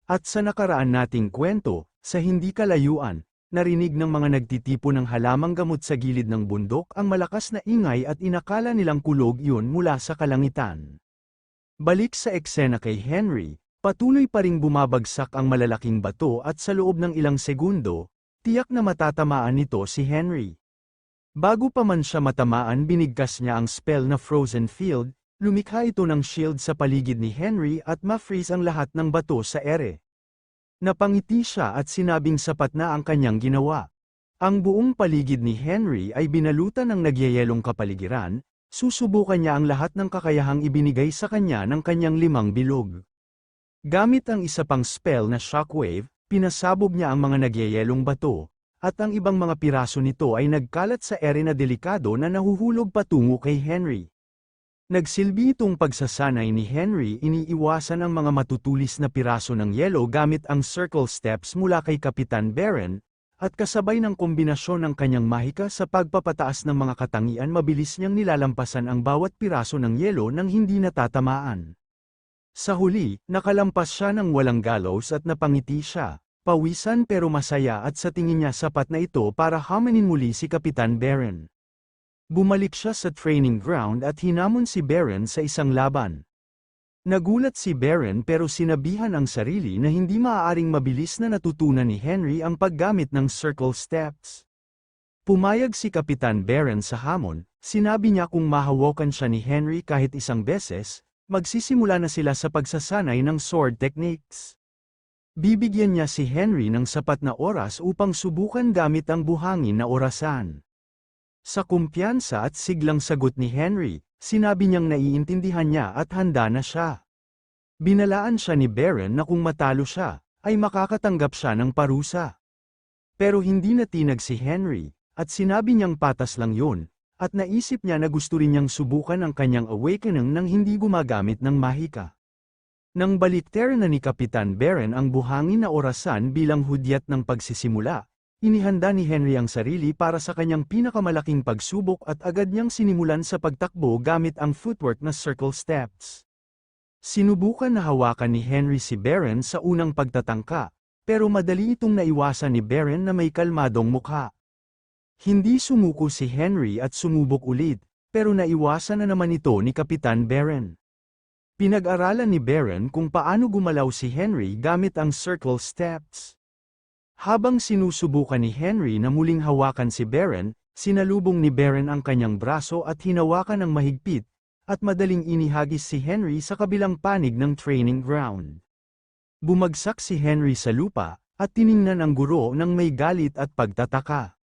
At sa nakaraan nating kwento, sa hindi kalayuan, narinig ng mga nagtitipo ng halamang gamot sa gilid ng bundok ang malakas na ingay at inakala nilang kulog iyon mula sa kalangitan. Balik sa eksena kay Henry, patuloy pa ring bumabagsak ang malalaking bato at sa loob ng ilang segundo, tiyak na matatamaan nito si Henry. Bago pa man siya matamaan binigkas niya ang spell na Frozen Field, lumikha ito ng shield sa paligid ni Henry at ma-freeze ang lahat ng bato sa ere. Napangiti siya at sinabing sapat na ang kanyang ginawa. Ang buong paligid ni Henry ay binalutan ng nagyayelong kapaligiran, susubukan niya ang lahat ng kakayahang ibinigay sa kanya ng kanyang 5 bilog. Gamit ang isa pang spell na Shockwave, pinasabog niya ang mga nagyayelong bato, at ang ibang mga piraso nito ay nagkalat sa ere na delikado na nahuhulog patungo kay Henry. Nagsilbi itong pagsasanay ni Henry, iniiwasan ang mga matutulis na piraso ng yelo gamit ang circle steps mula kay Kapitan Baron, at kasabay ng kombinasyon ng kanyang mahika sa pagpapataas ng mga katangian mabilis niyang nilalampasan ang bawat piraso ng yelo nang hindi natatamaan. Sa huli, nakalampas siya ng walang gallows at napangiti siya. Pawisan pero masaya at sa tingin niya sapat na ito para hamanin muli si Kapitan Baron. Bumalik siya sa training ground at hinamon si Baron sa isang laban. Nagulat si Baron pero sinabihan ang sarili na hindi maaaring mabilis na natutunan ni Henry ang paggamit ng circle steps. Pumayag si Kapitan Baron sa hamon, sinabi niya kung mahawakan siya ni Henry kahit isang beses, magsisimula na sila sa pagsasanay ng sword techniques. Bibigyan niya si Henry ng sapat na oras upang subukan gamit ang buhangin na orasan. Sa kumpiyansa at siglang sagot ni Henry, sinabi niyang naiintindihan niya at handa na siya. Binalaan siya ni Baron na kung matalo siya, ay makakatanggap siya ng parusa. Pero hindi natinag si Henry, at sinabi niyang patas lang yun, at naisip niya na gusto rin niyang subukan ang kanyang awakening nang hindi gumagamit ng mahika. Nang balikter na ni Kapitan Baron ang buhangin na orasan bilang hudyat ng pagsisimula, inihanda ni Henry ang sarili para sa kanyang pinakamalaking pagsubok at agad niyang sinimulan sa pagtakbo gamit ang footwork na circle steps. Sinubukan na hawakan ni Henry si Baron sa unang pagtatangka, pero madali itong naiwasan ni Baron na may kalmadong mukha. Hindi sumuko si Henry at sumubok ulit, pero naiwasan na naman ito ni Kapitan Baron. Pinag-aralan ni Baron kung paano gumalaw si Henry gamit ang circle steps. Habang sinusubukan ni Henry na muling hawakan si Baron, sinalubong ni Baron ang kanyang braso at hinawakan ng mahigpit, at madaling inihagis si Henry sa kabilang panig ng training ground. Bumagsak si Henry sa lupa, at tiningnan ang guro ng may galit at pagtataka.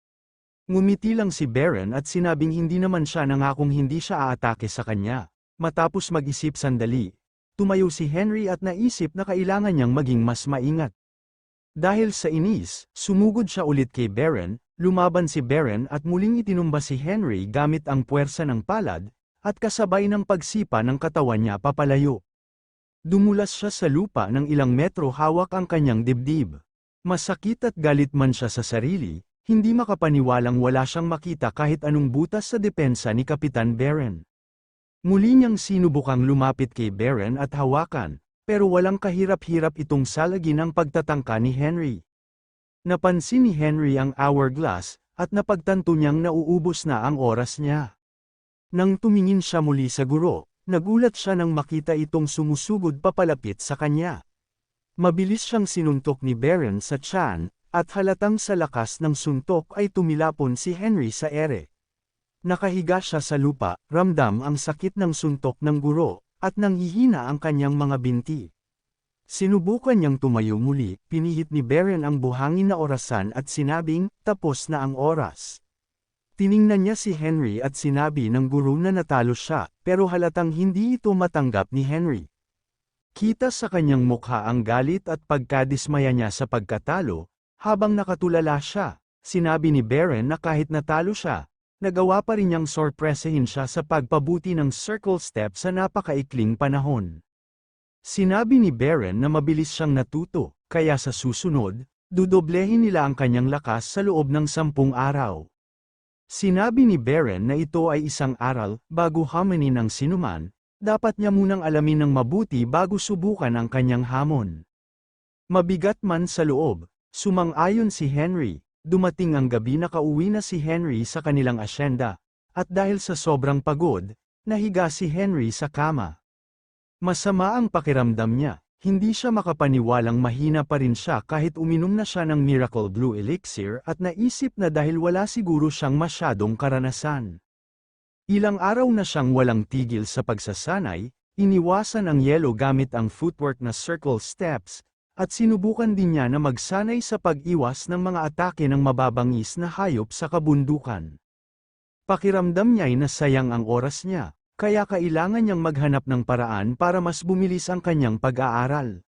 Ngumiti lang si Baron at sinabing hindi naman siya nangakong hindi siya aatake sa kanya. Matapos mag-isip sandali, tumayo si Henry at naisip na kailangan niyang maging mas maingat. Dahil sa inis, sumugod siya ulit kay Baron, lumaban si Baron at muling itinumba si Henry gamit ang puwersa ng palad, at kasabay ng pagsipa ng katawan niya papalayo. Dumulas siya sa lupa ng ilang metro hawak ang kanyang dibdib. Masakit at galit man siya sa sarili, hindi makapaniwalang wala siyang makita kahit anong butas sa depensa ni Kapitan Baron. Muli niyang sinubukang lumapit kay Baron at hawakan, pero walang kahirap-hirap itong salagin ang pagtatangka ni Henry. Napansin ni Henry ang hourglass, at napagtanto niyang nauubos na ang oras niya. Nang tumingin siya muli sa guro, nagulat siya nang makita itong sumusugod papalapit sa kanya. Mabilis siyang sinuntok ni Baron sa tiyan, at halatang sa lakas ng suntok ay tumilapon si Henry sa ere. Nakahiga siya sa lupa, ramdam ang sakit ng suntok ng guro, at nanghihina ang kanyang mga binti. Sinubukan niyang tumayo muli, pinihit ni Baron ang buhangin na orasan at sinabing, tapos na ang oras. Tiningnan niya si Henry at sinabi ng guro na natalo siya, pero halatang hindi ito matanggap ni Henry. Kita sa kanyang mukha ang galit at pagkadismaya niya sa pagkatalo, habang nakatulala siya, sinabi ni Baron na kahit natalo siya, nagawa pa rin niyang sorpresahin siya sa pagpabuti ng circle step sa napakaikling panahon. Sinabi ni Baron na mabilis siyang natuto, kaya sa susunod, dudoblehin nila ang kanyang lakas sa loob ng 10 araw. Sinabi ni Baron na ito ay isang aral, bago hamanin ang sinuman, dapat niya munang alamin ng mabuti bago subukan ang kanyang hamon. Mabigat man sa loob, sumang-ayon si Henry. Dumating ang gabi na kauwi na si Henry sa kanilang asyenda, at dahil sa sobrang pagod, nahiga si Henry sa kama. Masama ang pakiramdam niya, hindi siya makapaniwalang mahina pa rin siya kahit uminom na siya ng Miracle Blue Elixir at naisip na dahil wala siguro siyang masyadong karanasan. Ilang araw na siyang walang tigil sa pagsasanay, iniwasan ang yelo gamit ang footwork na circle steps, at sinubukan din niya na magsanay sa pag-iwas ng mga atake ng mababangis na hayop sa kabundukan. Pakiramdam niya ay nasayang ang oras niya, kaya kailangan niyang maghanap ng paraan para mas bumilis ang kanyang pag-aaral.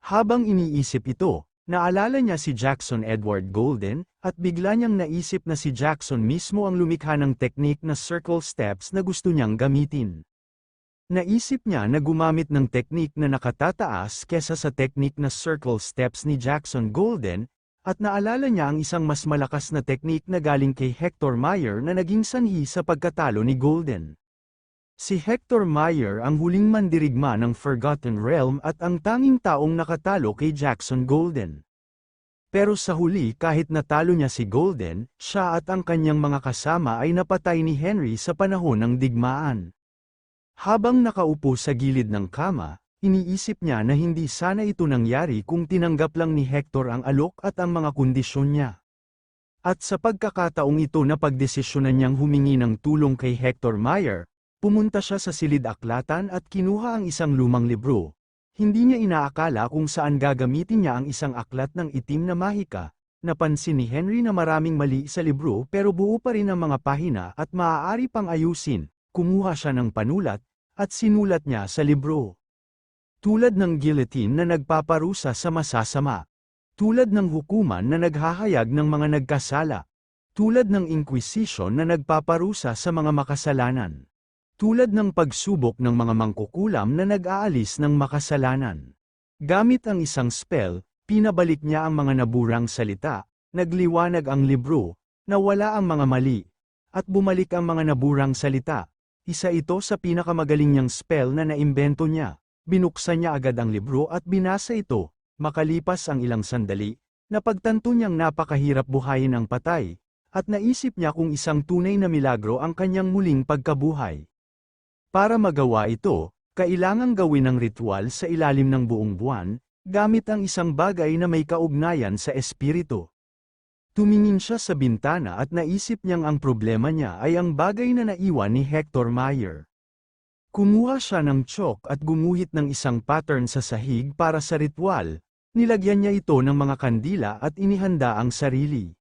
Habang iniisip ito, naalala niya si Jackson Edward Golden, at bigla niyang naisip na si Jackson mismo ang lumikha ng teknik na circle steps na gusto niyang gamitin. Naisip niya na gumamit ng teknik na nakatataas kesa sa teknik na circle steps ni Jackson Golden, at naalala niya ang isang mas malakas na teknik na galing kay Hector Meyer na naging sanhi sa pagkatalo ni Golden. Si Hector Meyer ang huling mandirigma ng Forgotten Realm at ang tanging taong nakatalo kay Jackson Golden. Pero sa huli kahit natalo niya si Golden, siya at ang kanyang mga kasama ay napatay ni Henry sa panahon ng digmaan. Habang nakaupo sa gilid ng kama, iniisip niya na hindi sana ito nangyari kung tinanggap lang ni Hector ang alok at ang mga kondisyon niya. At sa pagkakataong ito na pagdesisyonan niyang humingi ng tulong kay Hector Meyer, pumunta siya sa silid-aklatan at kinuha ang isang lumang libro. Hindi niya inaakala kung saan gagamitin niya ang isang aklat ng itim na mahika. Napansin ni Henry na maraming mali sa libro pero buo pa rin ang mga pahina at maaari pang ayusin. Kumuha siya ng panulat, at sinulat niya sa libro. Tulad ng guillotine na nagpaparusa sa masasama. Tulad ng hukuman na naghahayag ng mga nagkasala. Tulad ng inquisition na nagpaparusa sa mga makasalanan. Tulad ng pagsubok ng mga mangkukulam na nag-aalis ng makasalanan. Gamit ang isang spell, pinabalik niya ang mga naburang salita, nagliwanag ang libro, nawala ang mga mali, at bumalik ang mga naburang salita. Isa ito sa pinakamagaling niyang spell na naimbento niya. Binuksan niya agad ang libro at binasa ito. Makalipas ang ilang sandali, napagtanto niyang napakahirap buhayin ang patay, at naisip niya kung isang tunay na milagro ang kanyang muling pagkabuhay. Para magawa ito, kailangang gawin ang ritual sa ilalim ng buong buwan, gamit ang isang bagay na may kaugnayan sa espiritu. Tumingin siya sa bintana at naisip niyang ang problema niya ay ang bagay na naiwan ni Hector Meyer. Kumuha siya ng chalk at gumuhit ng isang pattern sa sahig para sa ritual, nilagyan niya ito ng mga kandila at inihanda ang sarili.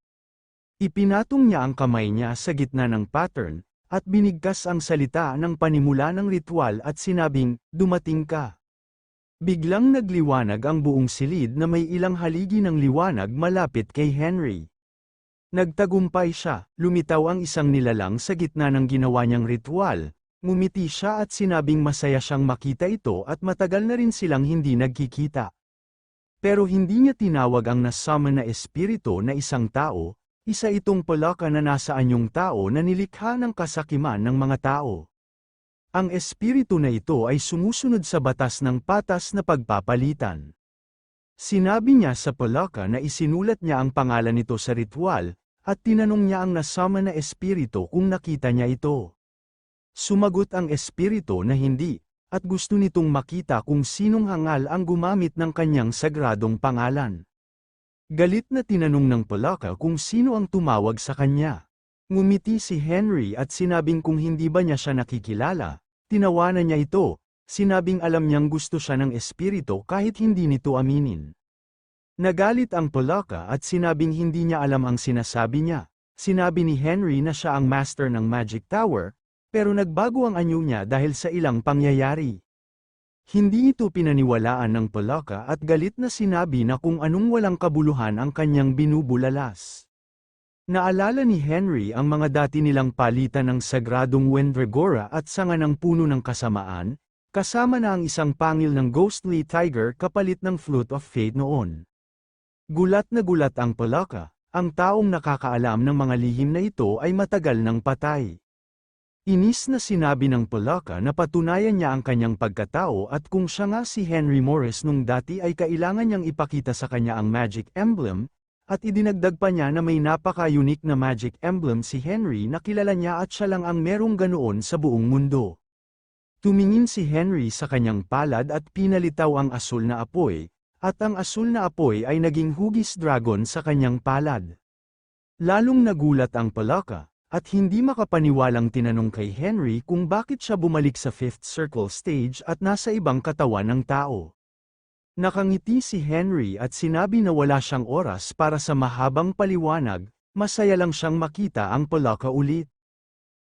Ipinatong niya ang kamay niya sa gitna ng pattern, at binigkas ang salita ng panimula ng ritual at sinabing, "Dumating ka." Biglang nagliwanag ang buong silid na may ilang haligi ng liwanag malapit kay Henry. Nagtagumpay siya, lumitaw ang isang nilalang sa gitna ng ginawa niyang ritual, ngumiti siya at sinabing masaya siyang makita ito at matagal na rin silang hindi nagkikita. Pero hindi niya tinawag ang nasummon na espiritu na isang tao, isa itong palaka na nasa anyong tao na nilikha ng kasakiman ng mga tao. Ang espiritu na ito ay sumusunod sa batas ng patas na pagpapalitan. Sinabi niya sa palaka na isinulat niya ang pangalan nito sa ritual, at tinanong niya ang nasummon na espiritu kung nakita niya ito. Sumagot ang espiritu na hindi, at gusto nitong makita kung sinong hangal ang gumamit ng kanyang sagradong pangalan. Galit na tinanong ng palaka kung sino ang tumawag sa kanya. Ngumiti si Henry at sinabing kung hindi ba niya siya nakikilala, tinawanan niya ito. Sinabing alam niyang gusto siya ng espiritu kahit hindi nito aminin. Nagalit ang palaka at sinabing hindi niya alam ang sinasabi niya. Sinabi ni Henry na siya ang master ng Magic Tower, pero nagbago ang anyo niya dahil sa ilang pangyayari. Hindi ito pinaniwalaan ng palaka at galit na sinabi na kung anong walang kabuluhan ang kanyang binubulalas. Naalala ni Henry ang mga dati nilang palitan ng sagradong Wendragora at sanga ng puno ng kasamaan, kasama na ang isang pangil ng ghostly tiger kapalit ng Flute of Fate noon. Gulat na gulat ang palaka, ang taong nakakaalam ng mga lihim na ito ay matagal nang patay. Inis na sinabi ng Polaka na patunayan niya ang kanyang pagkatao at kung siya nga si Henry Morris nung dati ay kailangan niyang ipakita sa kanya ang magic emblem, at idinagdag pa niya na may napaka-unique na magic emblem si Henry na kilala niya at siya lang ang merong ganoon sa buong mundo. Tumingin si Henry sa kanyang palad at pinalitaw ang asul na apoy, at ang asul na apoy ay naging hugis dragon sa kanyang palad. Lalong nagulat ang Polaka, at hindi makapaniwalang tinanong kay Henry kung bakit siya bumalik sa Fifth Circle stage at nasa ibang katawan ng tao. Nakangiti si Henry at sinabi na wala siyang oras para sa mahabang paliwanag, masaya lang siyang makita ang Polaka ulit.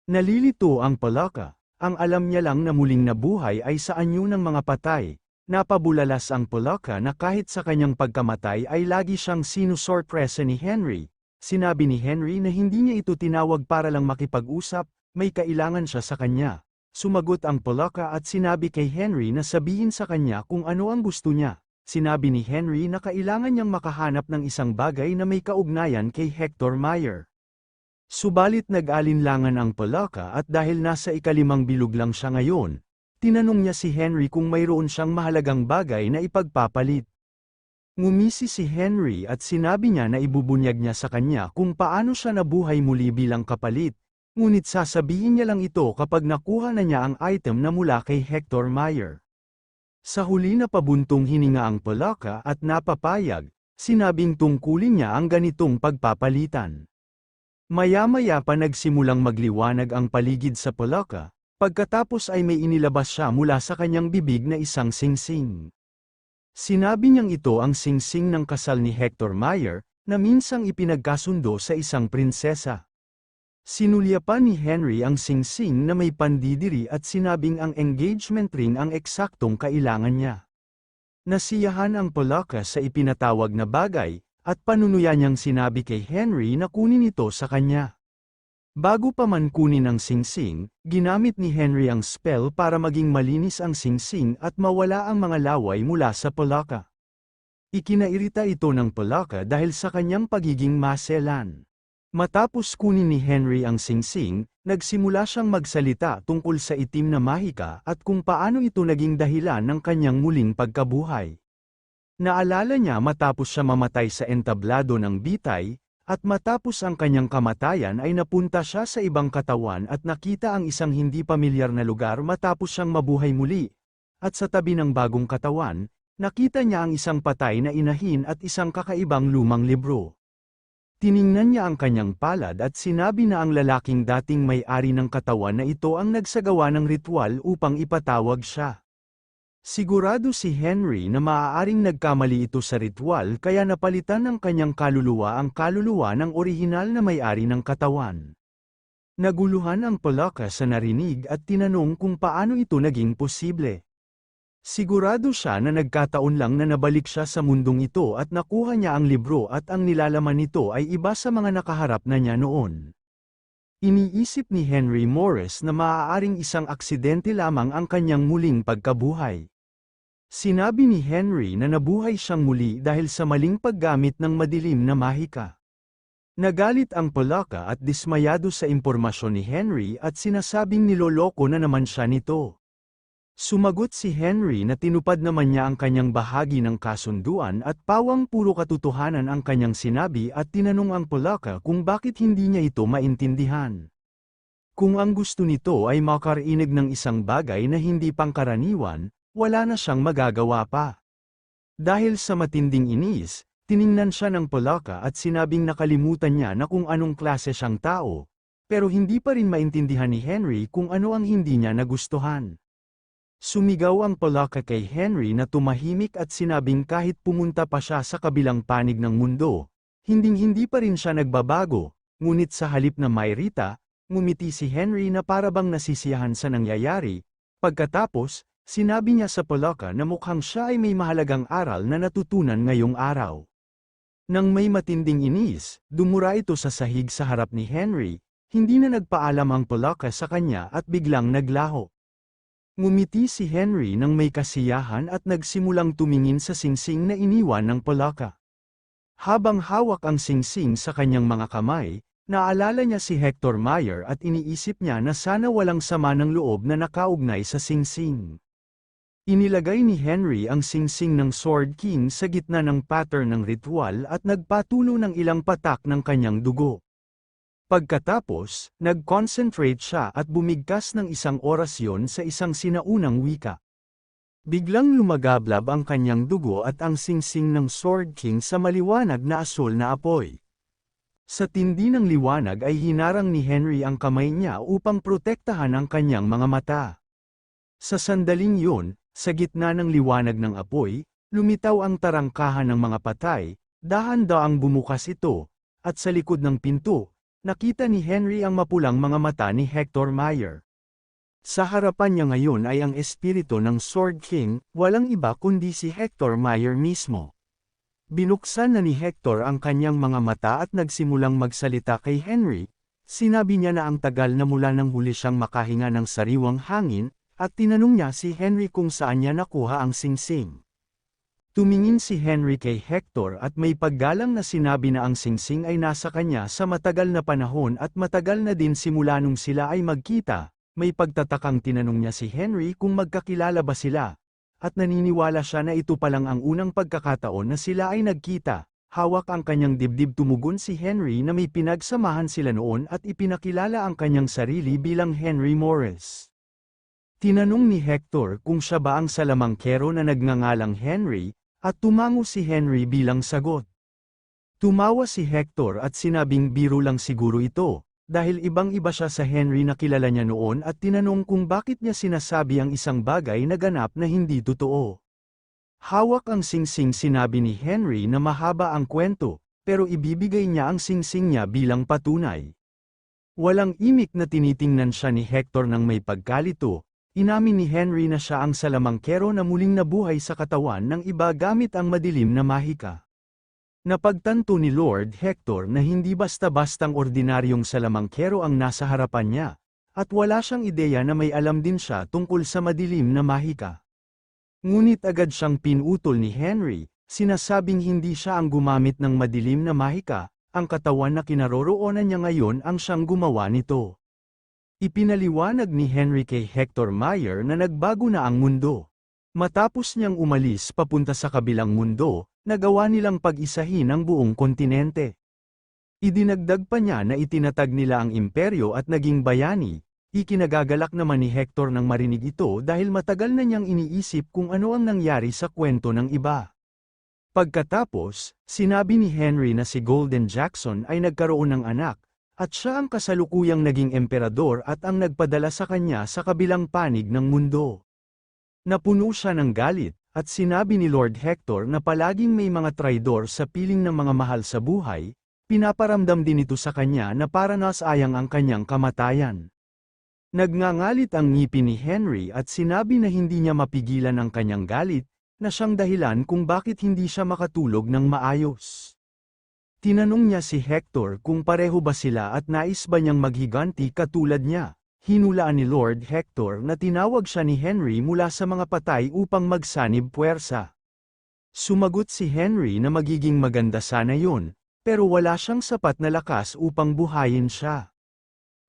Nalilito ang Polaka, ang alam niya lang na muling nabuhay ay sa anyo ng mga patay. Napabulalas ang Polaka na kahit sa kanyang pagkamatay ay lagi siyang sinusorpresa ni Henry. Sinabi ni Henry na hindi niya ito tinawag para lang makipag-usap, may kailangan siya sa kanya. Sumagot ang Polaka at sinabi kay Henry na sabihin sa kanya kung ano ang gusto niya. Sinabi ni Henry na kailangan niyang makahanap ng isang bagay na may kaugnayan kay Hector Meyer. Subalit nag-alinlangan ang Polaka at dahil nasa ikalimang bilog lang siya ngayon, tinanong niya si Henry kung mayroon siyang mahalagang bagay na ipagpapalit. Ngumisi si Henry at sinabi niya na ibubunyag niya sa kanya kung paano siya nabuhay muli bilang kapalit, ngunit sasabihin niya lang ito kapag nakuha na niya ang item na mula kay Hector Meyer. Sa huli na pabuntong hininga ang Polaka at napapayag, sinabing tungkulin niya ang ganitong pagpapalitan. Maya-maya pa nagsimulang magliwanag ang paligid sa Polaka, pagkatapos ay may inilabas siya mula sa kanyang bibig na isang singsing. Sinabi niyang ito ang singsing ng kasal ni Hector Meyer, na minsang ipinagkasundo sa isang prinsesa. Sinulyapan ni Henry ang singsing na may pandidiri at sinabing ang engagement ring ang eksaktong kailangan niya. Nasiyahan ang Polaka sa ipinatawag na bagay, at panunuyan niyang sinabi kay Henry na kunin ito sa kanya. Bago pa man kunin ang singsing, ginamit ni Henry ang spell para maging malinis ang singsing at mawala ang mga laway mula sa Polaka. Ikinairita ito ng Polaka dahil sa kanyang pagiging maselan. Matapos kunin ni Henry ang singsing, nagsimula siyang magsalita tungkol sa itim na mahika at kung paano ito naging dahilan ng kanyang muling pagkabuhay. Naalala niya matapos siya mamatay sa entablado ng bitay, at matapos ang kanyang kamatayan ay napunta siya sa ibang katawan at nakita ang isang hindi pamilyar na lugar matapos siyang mabuhay muli. At sa tabi ng bagong katawan, nakita niya ang isang patay na inahin at isang kakaibang lumang libro. Tiningnan niya ang kanyang palad at sinabi na ang lalaking dating may-ari ng katawan na ito ang nagsagawa ng ritual upang ipatawag siya. Sigurado si Henry na maaaring nagkamali ito sa ritual kaya napalitan ng kanyang kaluluwa ang kaluluwa ng orihinal na may-ari ng katawan. Naguluhan ang Polaka sa narinig at tinanong kung paano ito naging posible. Sigurado siya na nagkataon lang na nabalik siya sa mundong ito at nakuha niya ang libro at ang nilalaman nito ay iba sa mga nakaharap na niya noon. Iniisip ni Henry Morris na maaaring isang aksidente lamang ang kanyang muling pagkabuhay. Sinabi ni Henry na nabuhay siyang muli dahil sa maling paggamit ng madilim na mahika. Nagalit ang Polaka at dismayado sa impormasyon ni Henry at sinasabing niloloko na naman siya nito. Sumagot si Henry na tinupad naman niya ang kanyang bahagi ng kasunduan at pawang puro katotohanan ang kanyang sinabi at tinanong ang Polaka kung bakit hindi niya ito maintindihan. Kung ang gusto nito ay makarinig ng isang bagay na hindi pangkaraniwan, wala na siyang magagawa pa. Dahil sa matinding inis, tiningnan siya ng Polaka at sinabing nakalimutan niya na kung anong klase siyang tao, pero hindi pa rin maintindihan ni Henry kung ano ang hindi niya nagustuhan. Sumigaw ang Polaka kay Henry na tumahimik at sinabing kahit pumunta pa siya sa kabilang panig ng mundo, hinding-hindi pa rin siya nagbabago, ngunit sa halip na mayrita, ngumiti si Henry na parabang nasisiyahan sa nangyayari. Pagkatapos, sinabi niya sa Polaka na mukhang siya ay may mahalagang aral na natutunan ngayong araw. Nang may matinding inis, dumura ito sa sahig sa harap ni Henry, hindi na nagpaalam ang Polaka sa kanya at biglang naglaho. Ngumiti si Henry nang may kasiyahan at nagsimulang tumingin sa singsing na iniwan ng Polaka. Habang hawak ang singsing sa kanyang mga kamay, Naalala niya si Hector Meyer at iniisip niya na sana walang sama ng loob na nakaugnay sa singsing. Inilagay ni Henry ang singsing ng Sword King sa gitna ng pattern ng ritual at nagpatulo ng ilang patak ng kanyang dugo. Pagkatapos, nag-concentrate siya at bumigkas ng isang orasyon sa isang sinaunang wika. Biglang lumagablab ang kanyang dugo at ang singsing ng Sword King sa maliwanag na asul na apoy. Sa tindi ng liwanag ay hinarang ni Henry ang kamay niya upang protektahan ang kanyang mga mata. Sa sandaling yun, sa gitna ng liwanag ng apoy, lumitaw ang tarangkahan ng mga patay, dahan-daang bumukas ito, at sa likod ng pinto, nakita ni Henry ang mapulang mga mata ni Hector Meyer. Sa harapan niya ngayon ay ang espiritu ng Sword King, walang iba kundi si Hector Meyer mismo. Binuksan na ni Hector ang kanyang mga mata at nagsimulang magsalita kay Henry. Sinabi niya na ang tagal na mula nang huli siyang makahinga ng sariwang hangin, at tinanong niya si Henry kung saan niya nakuha ang singsing. Tumingin si Henry kay Hector at may paggalang na sinabi na ang singsing ay nasa kanya sa matagal na panahon at matagal na din simula nung sila ay magkita. May pagtatakang tinanong niya si Henry kung magkakilala ba sila, at naniniwala siya na ito palang ang unang pagkakataon na sila ay nagkita. Hawak ang kanyang dibdib, tumugon si Henry na may pinagsamahan sila noon at ipinakilala ang kanyang sarili bilang Henry Morris. Tinanong ni Hector kung siya ba ang salamangkero na nagngangalang Henry, at tumango si Henry bilang sagot. Tumawa si Hector at sinabing biro lang siguro ito, dahil ibang-iba siya sa Henry na kilala niya noon, at tinanong kung bakit niya sinasabi ang isang bagay na ganap na hindi totoo. Hawak ang singsing, sinabi ni Henry na mahaba ang kwento, pero ibibigay niya ang singsing niya bilang patunay. Walang imik na tinitingnan siya ni Hector nang may pagkalito. Inamin ni Henry na siya ang salamangkero na muling nabuhay sa katawan ng iba gamit ang madilim na mahika. Napagtanto ni Lord Hector na hindi basta-bastang ordinaryong salamangkero ang nasa harapan niya, at wala siyang ideya na may alam din siya tungkol sa madilim na mahika. Ngunit agad siyang pinutol ni Henry, sinasabing hindi siya ang gumamit ng madilim na mahika, ang katawan na kinaroroonan niya ngayon ang siyang gumawa nito. Ipinaliwanag ni Henry kay Hector Meyer na nagbago na ang mundo. Matapos niyang umalis papunta sa kabilang mundo, nagawa nilang pag-isahin ang buong kontinente. Idinagdag pa niya na itinatag nila ang imperyo at naging bayani. Ikinagagalak naman ni Hector nang marinig ito dahil matagal na niyang iniisip kung ano ang nangyari sa kwento ng iba. Pagkatapos, sinabi ni Henry na si Golden Jackson ay nagkaroon ng anak, at siya ang kasalukuyang naging emperador at ang nagpadala sa kanya sa kabilang panig ng mundo. Napuno siya ng galit, at sinabi ni Lord Hector na palaging may mga traidor sa piling ng mga mahal sa buhay. Pinaparamdam din ito sa kanya na para nasayang ang kanyang kamatayan. Nagngangalit ang ngipin ni Henry at sinabi na hindi niya mapigilan ang kanyang galit, na siyang dahilan kung bakit hindi siya makatulog ng maayos. Tinanong niya si Hector kung pareho ba sila at nais ba niyang maghiganti katulad niya. Hinulaan ni Lord Hector na tinawag siya ni Henry mula sa mga patay upang magsanib puwersa. Sumagot si Henry na magiging maganda sana yun, pero wala siyang sapat na lakas upang buhayin siya.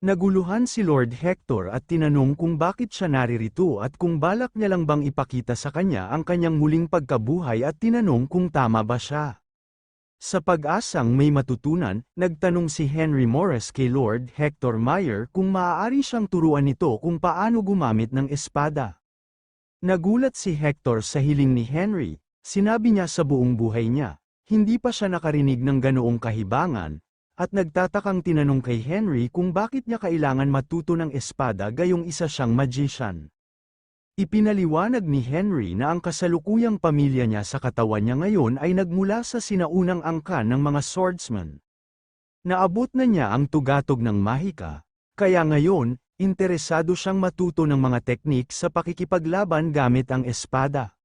Naguluhan si Lord Hector at tinanong kung bakit siya naririto at kung balak niya lang bang ipakita sa kanya ang kanyang muling pagkabuhay, at tinanong kung tama ba siya. Sa pag-asang may matutunan, nagtanong si Henry Morris kay Lord Hector Meyer kung maaari siyang turuan nito kung paano gumamit ng espada. Nagulat si Hector sa hiling ni Henry. Sinabi niya sa buong buhay niya, hindi pa siya nakarinig ng ganoong kahibangan, at nagtatakang tinanong kay Henry kung bakit niya kailangan matuto ng espada gayong isa siyang magician. Ipinaliwanag ni Henry na ang kasalukuyang pamilya niya sa katawan niya ngayon ay nagmula sa sinaunang angkan ng mga swordsman. Naabot na niya ang tugatog ng mahika, kaya ngayon, interesado siyang matuto ng mga teknik sa pakikipaglaban gamit ang espada.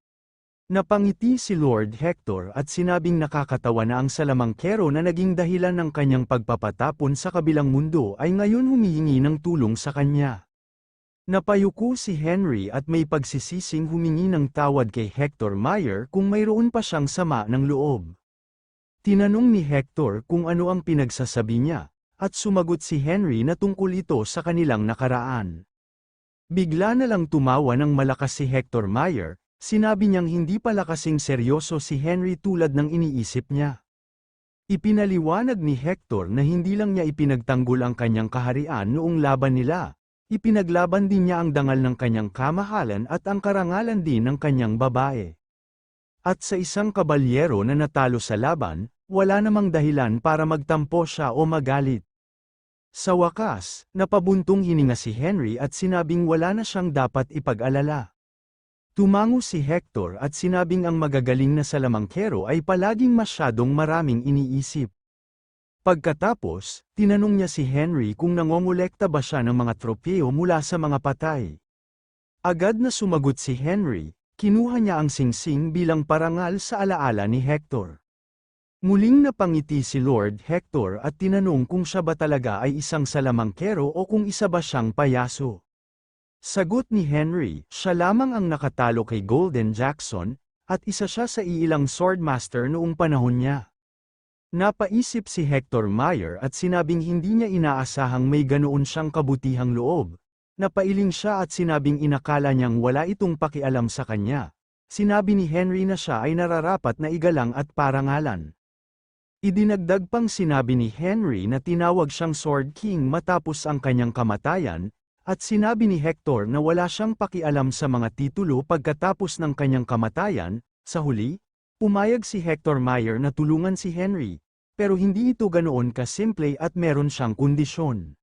Napangiti si Lord Hector at sinabing nakakatawa na ang salamangkero na naging dahilan ng kanyang pagpapatapon sa kabilang mundo ay ngayon humihingi ng tulong sa kanya. Napayuko si Henry at may pagsisising humingi ng tawad kay Hector Meyer kung mayroon pa siyang sama ng loob. Tinanong ni Hector kung ano ang pinagsasabi niya, At sumagot si Henry na tungkol ito sa kanilang nakaraan. Bigla na lang tumawa ng malakas si Hector Meyer, sinabi niyang hindi pala kasing seryoso si Henry tulad ng iniisip niya. Ipinaliwanag ni Hector na hindi lang niya ipinagtanggol ang kanyang kaharian noong laban nila, ipinaglaban din niya ang dangal ng kanyang kamahalan at ang karangalan din ng kanyang babae. At sa isang kabalyero na natalo sa laban, wala namang dahilan para magtampo siya o magalit. Sa wakas, napabuntong hininga si Henry at sinabing wala na siyang dapat ipag-alala. Tumango si Hector at sinabing ang magagaling na salamangkero ay palaging masyadong maraming iniisip. Pagkatapos, tinanong niya si Henry kung nangongolekta ba siya ng mga tropeo mula sa mga patay. Agad na sumagot si Henry, kinuha niya ang singsing bilang parangal sa alaala ni Hector. Muling napangiti si Lord Hector at tinanong kung siya ba talaga ay isang salamangkero o kung isa ba siyang payaso. Sagot ni Henry, siya lamang ang nakatalo kay Golden Jackson, at isa siya sa iilang swordmaster noong panahon niya. Napaisip si Hector Meyer at sinabing hindi niya inaasahang may ganoon siyang kabutihang loob. Napailing siya at sinabing inakala niyang wala itong pakialam sa kanya. Sinabi ni Henry na siya ay nararapat na igalang at parangalan. Idinagdag pang sinabi ni Henry na tinawag siyang Sword King matapos ang kanyang kamatayan, at sinabi ni Hector na wala siyang pakialam sa mga titulo pagkatapos ng kanyang kamatayan. Sa huli, pumayag si Hector Meyer na tulungan si Henry, pero hindi ito ganoon kasimple at meron siyang kondisyon.